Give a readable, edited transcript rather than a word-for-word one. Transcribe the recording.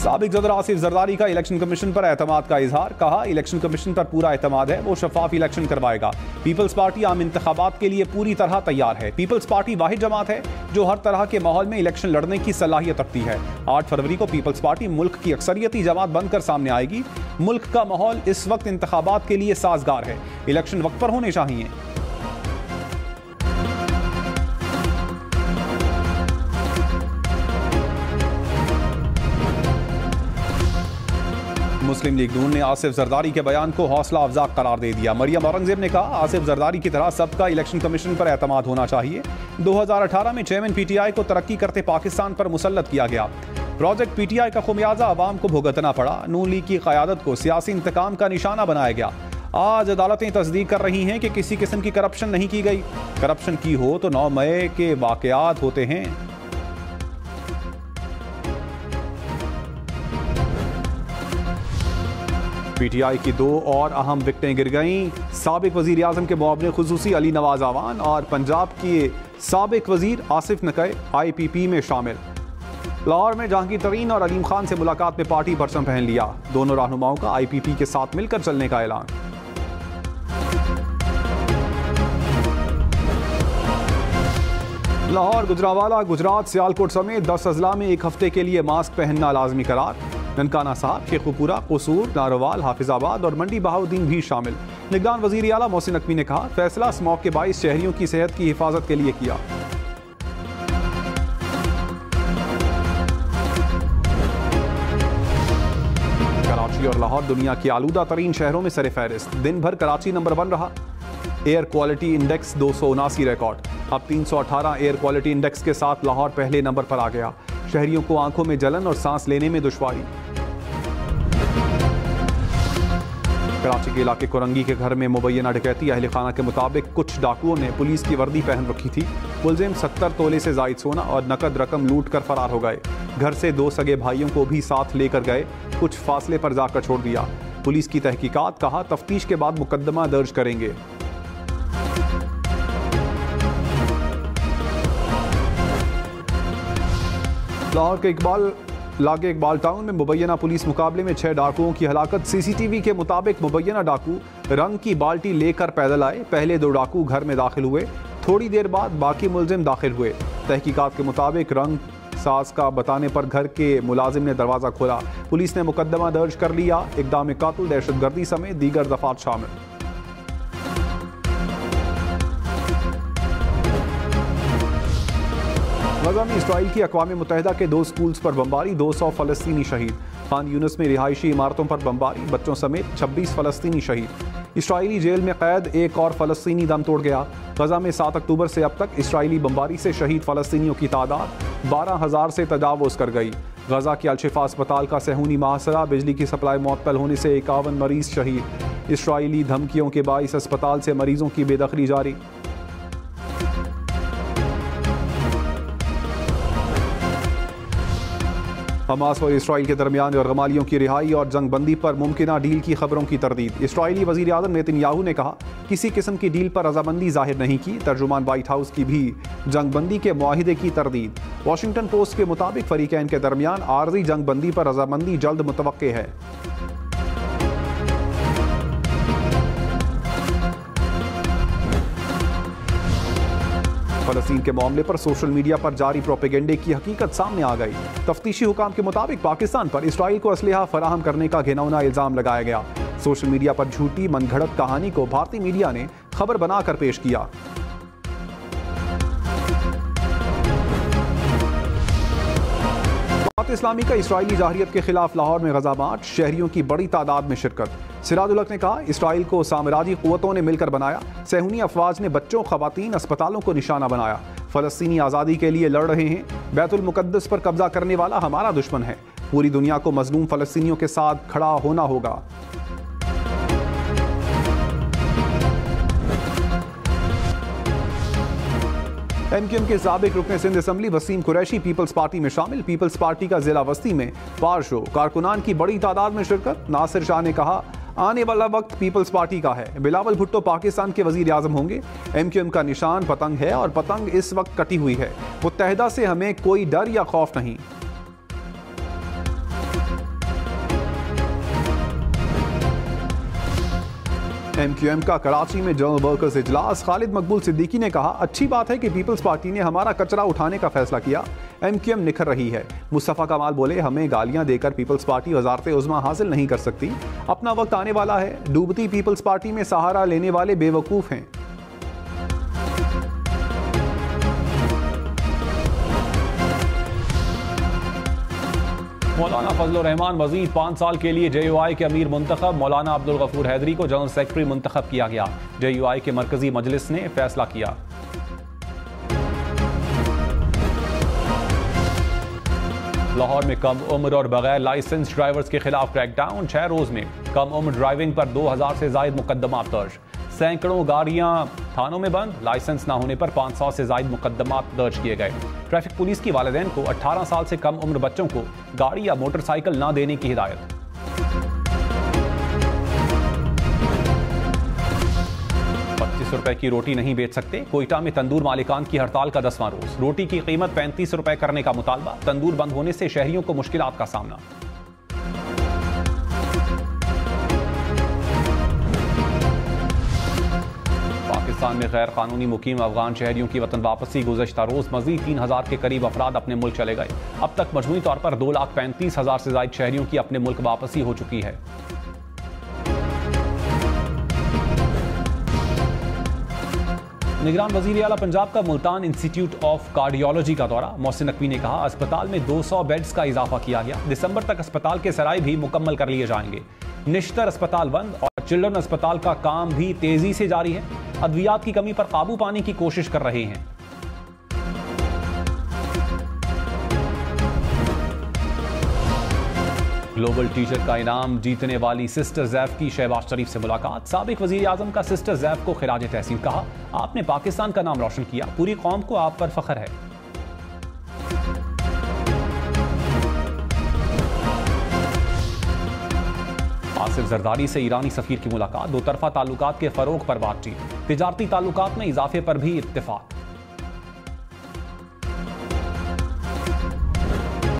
साबिक सदर आसिफ जरदारी का इलेक्शन कमीशन पर एतमाद का इजहार। कहा, इलेक्शन कमीशन पर पूरा एतमाद है, वो शफाफ इलेक्शन करवाएगा। पीपल्स पार्टी आम इंतखाबात के लिए पूरी तरह तैयार है। पीपल्स पार्टी वाहिद जमात है जो हर तरह के माहौल में इलेक्शन लड़ने की सलाहियत रखती है। 8 फरवरी को पीपल्स पार्टी मुल्क की अक्सरियती जमात बनकर सामने आएगी। मुल्क का माहौल इस वक्त इंतखाबात के लिए साजगार है। इलेक्शन वक्त पर होने चाहिए। मुस्लिम लीग नून ने आसिफ जरदारी के बयान को हौसला अफजा करार दे दिया। मरियम औरंगजेब ने कहा, आसिफ जरदारी की तरह सबका इलेक्शन कमीशन पर एतमाद होना चाहिए। 2018 में चेयरमैन पीटीआई को तरक्की करते पाकिस्तान पर मुसल्लत किया गया। प्रोजेक्ट पीटीआई का खुमियाजा अवाम को भुगतना पड़ा। नून लीग की क़यादत को सियासी इंतकाम का निशाना बनाया गया। आज अदालतें तस्दीक कर रही हैं कि किसी किस्म की करप्शन नहीं की गई। करप्शन की हो तो 9 मई के वाक़यात होते हैं। पीटीआई की 2 और अहम विकेटें गिर गईं। साबिक वजीर आजम के मुआविन खुसूसी अली नवाज आवान और पंजाब के साबिक वजीर आसिफ नकई IPP में शामिल। लाहौर में जहांगीर तरीन और अलीम खान से मुलाकात में पार्टी परचम पहन लिया। दोनों रहनुमाओं का IPP के साथ मिलकर चलने का ऐलान। लाहौर, गुजरांवाला, गुजरात, सियालकोट समेत 10 अजला में 1 हफ्ते के लिए मास्क पहनना लाजमी करार। ननकाना साहब, शेखुपुरा, कसूर, नारोवाल, हाफिजाबाद और मंडी बहाउद्दीन भी शामिल। निगरान वजीर आला मोहसिन नकवी ने कहा, फैसला स्मॉग के बाइस शहरियों की सेहत की हिफाजत के लिए किया। कराची और लाहौर दुनिया की आलूदा तरीन शहरों में सरे फहरिस्त। दिन भर कराची नंबर 1 रहा। Air quality index 279 record. अब 318 एयर क्वालिटी इंडेक्स के साथ लाहौर पहले नंबर पर आ गया। शहरियों को आंखों में जलन और सांस लेने में दुश्वारी। कराची के इलाके कोरंगी के घर में मुबैना डकैती। अहले खाना के मुताबिक कुछ डाकुओं ने पुलिस की वर्दी पहन रखी थी। मुलजिम 70 तोले से जायद सोना और नकद रकम लूट कर फरार हो गए। घर से 2 सगे भाइयों को भी साथ लेकर गए। कुछ फासले पर जाकर छोड़ दिया। पुलिस की तहकीकात। कहा, तफ्तीश के बाद मुकदमा दर्ज करेंगे। लाहौर के इकबाल टाउन में मुबैना पुलिस मुकाबले में 6 डाकुओं की हलाकत। CCTV के मुताबिक मुबैना डाकू रंग की बाल्टी लेकर पैदल आए। पहले 2 डाकू घर में दाखिल हुए। थोड़ी देर बाद बाकी मुलजिम दाखिल हुए। तहकीकात के मुताबिक रंग साज का बताने पर घर के मुलाजिम ने दरवाज़ा खोला। पुलिस ने मुकदमा दर्ज कर लिया। इक़दाम कातिल, दहशतगर्दी समेत दीगर दफात शामिल। गजा में इसराइल की अक़वाम मुत्तहिदा के 2 स्कूल्स पर बमबारी। 200 फ़लस्तीनी शहीद। खान यूनिस में रिहायशी इमारतों पर बमबारी। बच्चों समेत 26 फ़लस्तीनी शहीद। इसराइली जेल में कैद एक और फ़लस्तीनी दम तोड़ गया। गजा में 7 अक्टूबर से अब तक इसराइली बमबारी से शहीद फ़लस्तीनियों की तादाद 12,000 से तजावुज़ कर गई। गजा के अल-शिफा अस्पताल का सहूनी मुआसरा। बिजली की सप्लाई मुअत्तल होने से 51 मरीज शहीद। इसराइली धमकियों के बाइस अस्पताल से मरीजों की बेदखली जारी। हमास और इसराइल के दरमियान यरगमालियों की रिहाई और जंगबंदी पर मुमकिना डील की खबरों की तरदीद। इसराइली वज़ीर आज़म नेतन्याहू ने कहा, किसी किस्म की डील पर रजामंदी जाहिर नहीं की। तर्जुमान व्हाइट हाउस की भी जंगबंदी के मुआहिदे की तरदीद। वाशिंगटन पोस्ट के मुताबिक फरीकैन के दरमियान आर्जी जंगबंदी पर रजामंदी जल्द मुतवक्के है। फ़लस्तीन के मामले पर सोशल मीडिया पर जारी प्रोपेगेंडे की हकीकत सामने आ गई। तफ्तीशी हुकाम के मुताबिक पाकिस्तान पर इसराइल को असलहा फराहम करने का घिनौना इल्ज़ाम लगाया गया। सोशल मीडिया पर झूठी मनगढ़ंत कहानी को भारतीय मीडिया ने खबर बनाकर पेश किया। इस्लामी का इसराइली जाहिरियत के खिलाफ लाहौर में गजा मार्च। शहरियों की बड़ी तादाद में शिरकत। सिराजुल हक ने कहा, इसराइल को साम्राज्यी कुव्वतों ने मिलकर बनाया। सहूनी अफवाज ने बच्चों, खवातीन, अस्पतालों को निशाना बनाया। फ़लस्तीनी आज़ादी के लिए लड़ रहे हैं। बैतुल मुक़द्दस पर कब्जा करने वाला हमारा दुश्मन है। पूरी दुनिया को मज़लूम फ़लस्तीनियों के साथ खड़ा होना होगा। MQM के साबिक रुकने Sindh assembly Waseem Qureshi peoples party में शामिल। पीपल्स पार्टी का जिला वस्ती में पार शो। कारकुनान की बड़ी तादाद में शिरकत। नासिर शाह ने कहा, आने वाला वक्त पीपल्स पार्टी का है। बिलावल भुट्टो पाकिस्तान के वजीर आजम होंगे। MQM का निशान पतंग है और पतंग इस वक्त कटी हुई है। मुत्तहिदा से हमें कोई डर या खौफ नहीं। MQM का कराची में जनरल वर्कर्स इजलास। खालिद मकबूल सिद्दीकी ने कहा, अच्छी बात है कि पीपल्स पार्टी ने हमारा कचरा उठाने का फैसला किया। MQM निखर रही है। मुस्तफ़ा कमाल बोले, हमें गालियां देकर पीपल्स पार्टी वज़ारत उज़्मा हासिल नहीं कर सकती। अपना वक्त आने वाला है। डूबती पीपल्स पार्टी में सहारा लेने वाले बेवकूफ़ हैं। मौलाना फजलुर रहमान मजीद 5 साल के लिए JUI के अमीर मुंतखब। मौलाना अब्दुल गफूर हैदरी को जनरल सेक्रेटरी मुंतखब किया गया। JUI के मरकजी मजलिस ने फैसला किया। लाहौर में कम उम्र और बगैर लाइसेंस ड्राइवर्स के खिलाफ क्रैकडाउन। 6 रोज में कम उम्र ड्राइविंग पर 2000 से जायद मुकदमा दर्ज। सैकड़ों गाड़ियां थानों में बंद। लाइसेंस न होने पर 500 से जायद मुकदमा दर्ज किए गए। ट्रैफिक पुलिस की वालिदैन को 18 साल से कम उम्र बच्चों को गाड़ी या मोटरसाइकिल न देने की हिदायत। 25 रुपए की रोटी नहीं बेच सकते। कोयटा में तंदूर मालिकान की हड़ताल का 10वां रोज। रोटी की कीमत 35 रुपए करने का मुतालबा। तंदूर बंद होने से शहरियों को मुश्किलात का सामना। पाकिस्तान में गैर कानूनी मुकीम अफगान शहरियों की वतन वापसी। गुज़श्ता रोज मजीद 3000 के करीब अफराद अपने मुल्क चले गए। अब तक मजमूई तौर पर 2,35,000 से ज्यादा शहरियों की अपने मुल्क वापसी हो चुकी है। निगरान वजीर आला पंजाब का मुल्तान इंस्टीट्यूट ऑफ कार्डियोलॉजी का दौरा। मोहसिन नकवी ने कहा, अस्पताल में 200 बेड्स का इजाफा किया गया। दिसंबर तक अस्पताल के सराय भी मुकम्मल कर लिए जाएंगे। निश्तर अस्पताल बंद और चिल्ड्रन अस्पताल का काम भी तेजी से जारी है। अद्वियात की कमी पर काबू पाने की कोशिश कर रहे हैं। ग्लोबल टीचर का इनाम जीतने वाली सिस्टर जैफ की शहबाज शरीफ से मुलाकात। साबिक वजीर आजम का सिस्टर जैफ को खिराज तहसीन। कहा, आपने पाकिस्तान का नाम रोशन किया। पूरी कौम को आप पर फख्र है। आसिफ जरदारी से ईरानी सफीर की मुलाकात। दो तरफा ताल्लुकात के फरोग पर बातचीत। तिजारती ताल्लुकात में इजाफे पर भी इत्तेफाक।